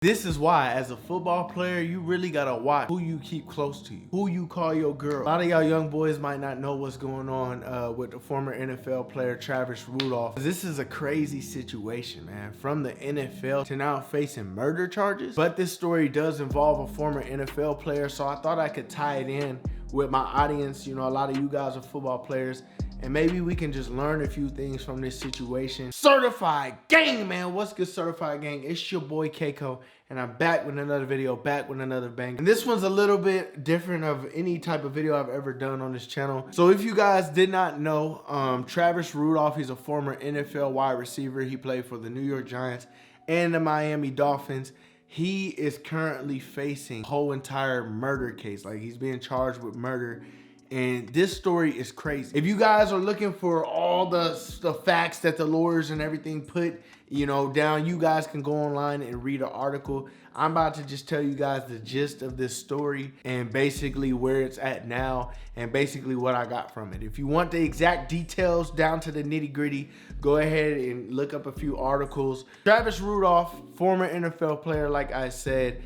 This is why, as a football player, you really gotta watch who you keep close to you, who you call your girl. A lot of y'all young boys might not know what's going on with the former NFL player Travis Rudolph. This is a crazy situation, man. From the NFL to now facing murder charges. But this story does involve a former NFL player, so I thought I could tie it in with my audience. You know, a lot of you guys are football players, and maybe we can just learn a few things from this situation. Certified Gang, man. What's good, Certified Gang? It's your boy Keiko, and I'm back with another video, back with another bang. And this one's a little bit different of any type of video I've ever done on this channel. So if you guys did not know, Travis Rudolph, he's a former NFL wide receiver. He played for the New York Giants and the Miami Dolphins. He is currently facing a whole entire murder case. Like, he's being charged with murder. And this story is crazy. If you guys are looking for all the facts that the lawyers and everything put, you know, down, you guys can go online and read an article. I'm about to just tell you guys the gist of this story and basically where it's at now and basically what I got from it. If you want the exact details down to the nitty gritty, go ahead and look up a few articles. Travis Rudolph, former NFL player, like I said,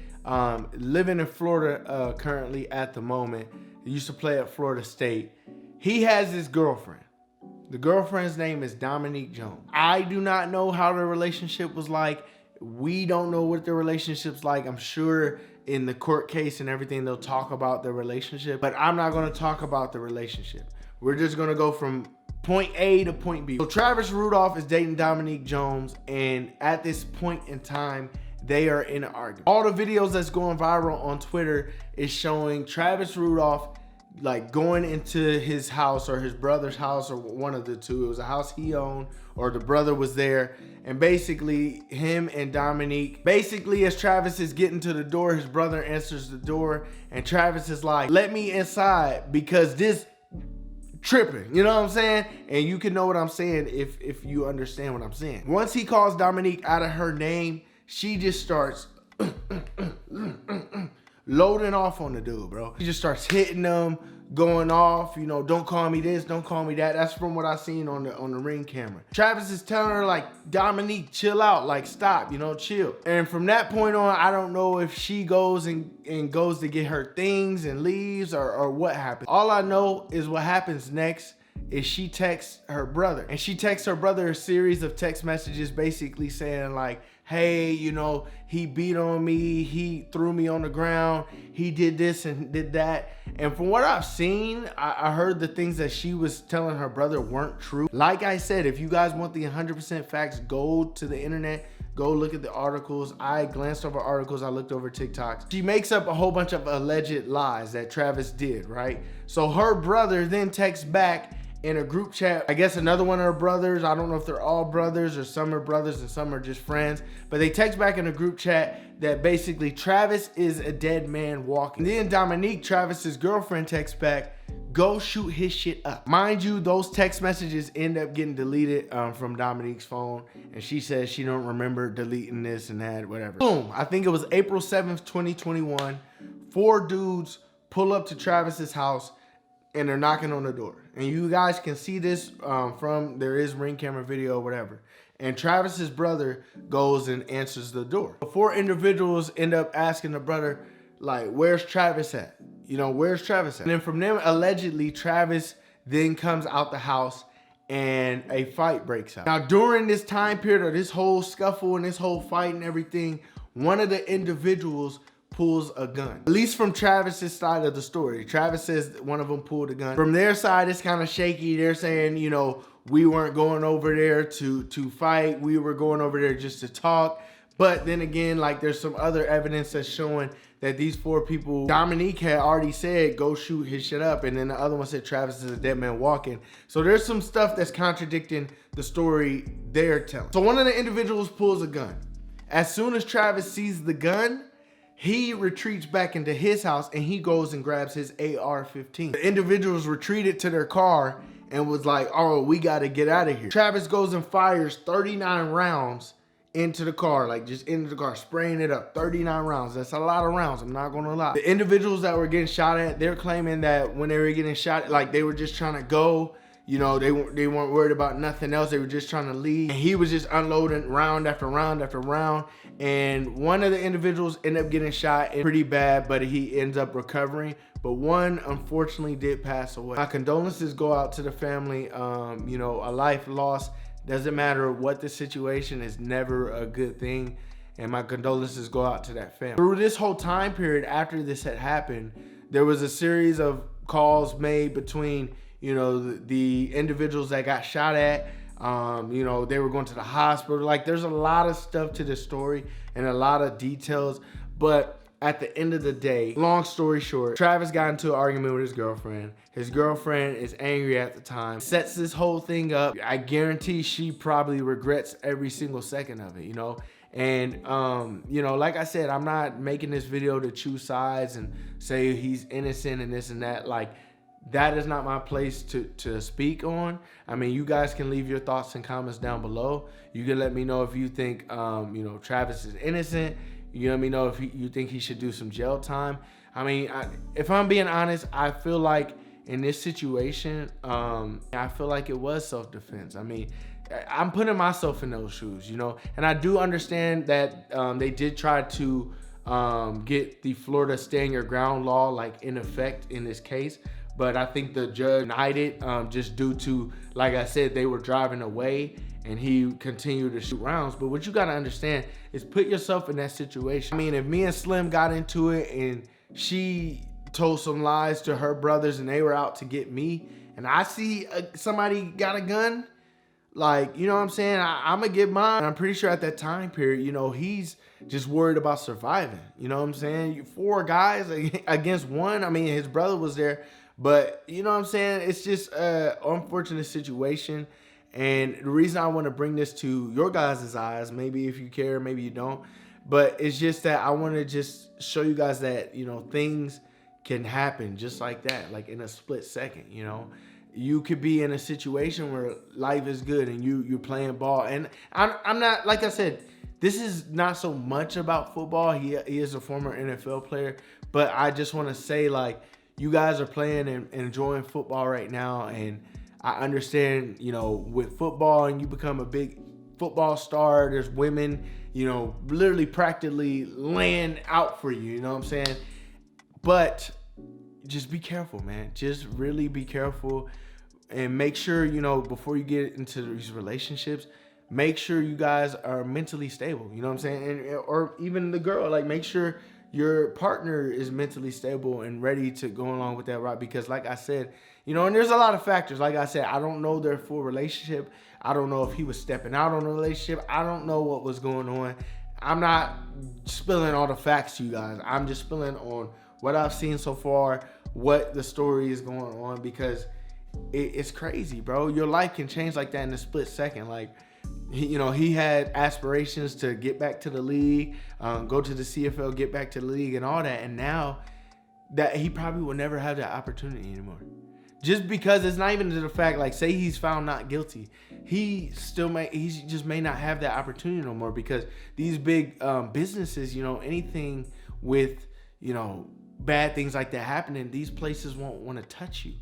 living in Florida currently at the moment. He used to play at Florida State. He has his girlfriend. The girlfriend's name is Dominique Jones. I do not know how the relationship was like. We don't know what the relationship's like. I'm sure in the court case and everything, they'll talk about the relationship, but I'm not gonna talk about the relationship. We're just gonna go from point A to point B. So Travis Rudolph is dating Dominique Jones, and at this point in time, they are in an argument. All the videos that's going viral on Twitter is showing Travis Rudolph like going into his house or his brother's house, or one of the two. It was a house he owned, or the brother was there. And basically him and Dominique, basically as Travis is getting to the door, his brother answers the door and Travis is like, "Let me inside because this tripping," you know what I'm saying? And you can know what I'm saying if you understand what I'm saying. Once he calls Dominique out of her name, she just starts loading off on the dude, bro. He just starts hitting them, going off, you know, "Don't call me this, don't call me that." That's from what I seen on the ring camera. Travis is telling her, like, "Dominique, chill out, like, stop, you know, chill." And from that point on, I don't know if she goes and goes to get her things and leaves or what happens. All I know is what happens next is she texts her brother. And she texts her brother a series of text messages basically saying like, "Hey, you know, he beat on me, he threw me on the ground, he did this and did that." And from what I've seen, I heard the things that she was telling her brother weren't true. Like I said, if you guys want the 100% facts, go to the internet, go look at the articles. I glanced over articles, I looked over TikToks. She makes up a whole bunch of alleged lies that Travis did, right? So her brother then texts back in a group chat, I guess another one of her brothers. I don't know if they're all brothers or some are brothers and some are just friends, but they text back in a group chat that basically Travis is a dead man walking. Then Dominique, Travis's girlfriend, texts back, "Go shoot his shit up." Mind you, those text messages end up getting deleted from Dominique's phone, and she says she don't remember deleting this and that, whatever. Boom, I think it was April 7th, 2021. 4 dudes pull up to Travis's house and they're knocking on the door. And you guys can see this there is ring camera video or whatever. And Travis's brother goes and answers the door. The 4 individuals end up asking the brother, like, "Where's Travis at? You know, where's Travis at?" And then from them, allegedly, Travis then comes out the house and a fight breaks out. Now, during this time period of this whole scuffle and this whole fight and everything, one of the individuals pulls a gun. At least from Travis's side of the story. Travis says one of them pulled a gun. From their side, it's kind of shaky. They're saying, you know, "We weren't going over there to fight. We were going over there just to talk." But then again, like, there's some other evidence that's showing that these 4 people, Dominique had already said, "Go shoot his shit up." And then the other one said Travis is a dead man walking. So there's some stuff that's contradicting the story they're telling. So one of the individuals pulls a gun. As soon as Travis sees the gun, he retreats back into his house and he goes and grabs his AR-15. The individuals retreated to their car and was like, "Oh, we got to get out of here." Travis goes and fires 39 rounds into the car, like just into the car, spraying it up. 39 rounds. That's a lot of rounds, I'm not gonna lie. The individuals that were getting shot at, they're claiming that when they were getting shot, like, they were just trying to go You know, they weren't worried about nothing else. They were just trying to leave. And he was just unloading round after round after round. And one of the individuals ended up getting shot pretty bad, but he ends up recovering. But one, unfortunately, did pass away. My condolences go out to the family. You know, a life lost, doesn't matter what the situation, is never a good thing. And my condolences go out to that family. Through this whole time period after this had happened, there was a series of calls made between, you know, the individuals that got shot at. You know, they were going to the hospital. Like, there's a lot of stuff to this story and a lot of details. But at the end of the day, long story short, Travis got into an argument with his girlfriend. His girlfriend is angry at the time, sets this whole thing up. I guarantee she probably regrets every single second of it, you know? And, you know, like I said, I'm not making this video to choose sides and say he's innocent and this and that. Like, that is not my place to speak on. I mean, you guys can leave your thoughts and comments down below. You can let me know if you think, you know, Travis is innocent. You let me know if you think he should do some jail time. I mean, if I'm being honest, I feel like in this situation, I feel like it was self-defense. I mean, I'm putting myself in those shoes, you know, and I do understand that they did try to get the Florida Stand Your Ground law like in effect in this case. But I think the judge denied it just due to, like I said, they were driving away and he continued to shoot rounds. But what you gotta understand is put yourself in that situation. I mean, if me and Slim got into it and she told some lies to her brothers and they were out to get me, and I see somebody got a gun, like, you know what I'm saying? I'm gonna get mine. I'm pretty sure at that time period, you know, he's just worried about surviving. You know what I'm saying? 4 guys against 1. I mean, his brother was there. But, you know what I'm saying? It's just an unfortunate situation. And the reason I want to bring this to your guys' eyes, maybe if you care, maybe you don't, but it's just that I want to just show you guys that, you know, things can happen just like that, like in a split second, you know. You could be in a situation where life is good and you're playing ball. And I'm not, like I said, this is not so much about football. He is a former NFL player. But I just want to say, like, you guys are playing and enjoying football right now, and I understand, you know, with football and you become a big football star, there's women, you know, literally practically laying out for you, you know what I'm saying? But just be careful, man. Just really be careful and make sure, you know, before you get into these relationships, make sure you guys are mentally stable, you know what I'm saying? And, or even the girl, like, make sure your partner is mentally stable and ready to go along with that route. Because like I said, you know, and there's a lot of factors. Like I said, I don't know their full relationship. I don't know if he was stepping out on the relationship. I don't know what was going on. I'm not spilling all the facts to you guys. I'm just spilling on what I've seen so far, what the story is going on, because it's crazy, bro. Your life can change like that in a split second. Like, you know, he had aspirations to get back to the league, go to the CFL, get back to the league and all that. And now that he probably will never have that opportunity anymore. Just because it's not even to the fact, like, say he's found not guilty, he just may not have that opportunity no more, because these big businesses, you know, anything with, you know, bad things like that happening, these places won't want to touch you.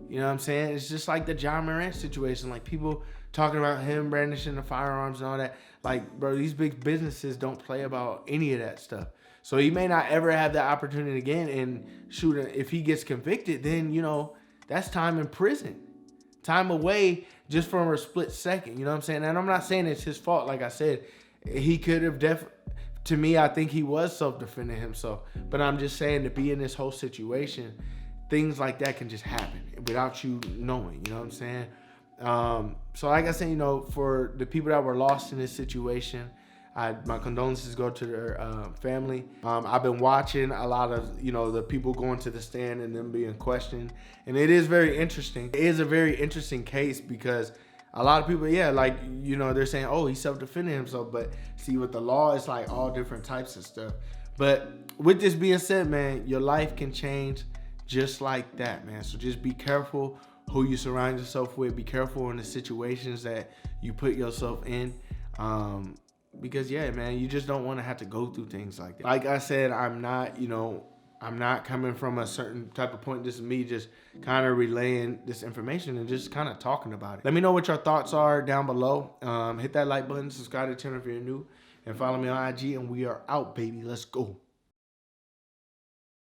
You know what I'm saying? It's just like the John Morant situation. Like, people talking about him brandishing the firearms and all that. Like, bro, these big businesses don't play about any of that stuff. So he may not ever have that opportunity again. And shoot, if he gets convicted, then, you know, that's time in prison. Time away just for a split second. You know what I'm saying? And I'm not saying it's his fault. Like I said, he could have to me, I think he was self-defending himself. But I'm just saying, to be in this whole situation, things like that can just happen without you knowing, you know what I'm saying? So like I said, you know, for the people that were lost in this situation, my condolences go to their family. I've been watching a lot of, you know, the people going to the stand and them being questioned. And it is very interesting. It is a very interesting case, because a lot of people, yeah, like, you know, they're saying, oh, he's self-defending himself. But see, with the law, it's like all different types of stuff. But with this being said, man, your life can change just like that, man. So just be careful who you surround yourself with. Be careful in the situations that you put yourself in. Because, yeah, man, you just don't want to have to go through things like that. Like I said, I'm not, you know, I'm not coming from a certain type of point. This is me just kind of relaying this information and just kind of talking about it. Let me know what your thoughts are down below. Hit that like button, subscribe to the channel if you're new, and follow me on IG, and we are out, baby. Let's go.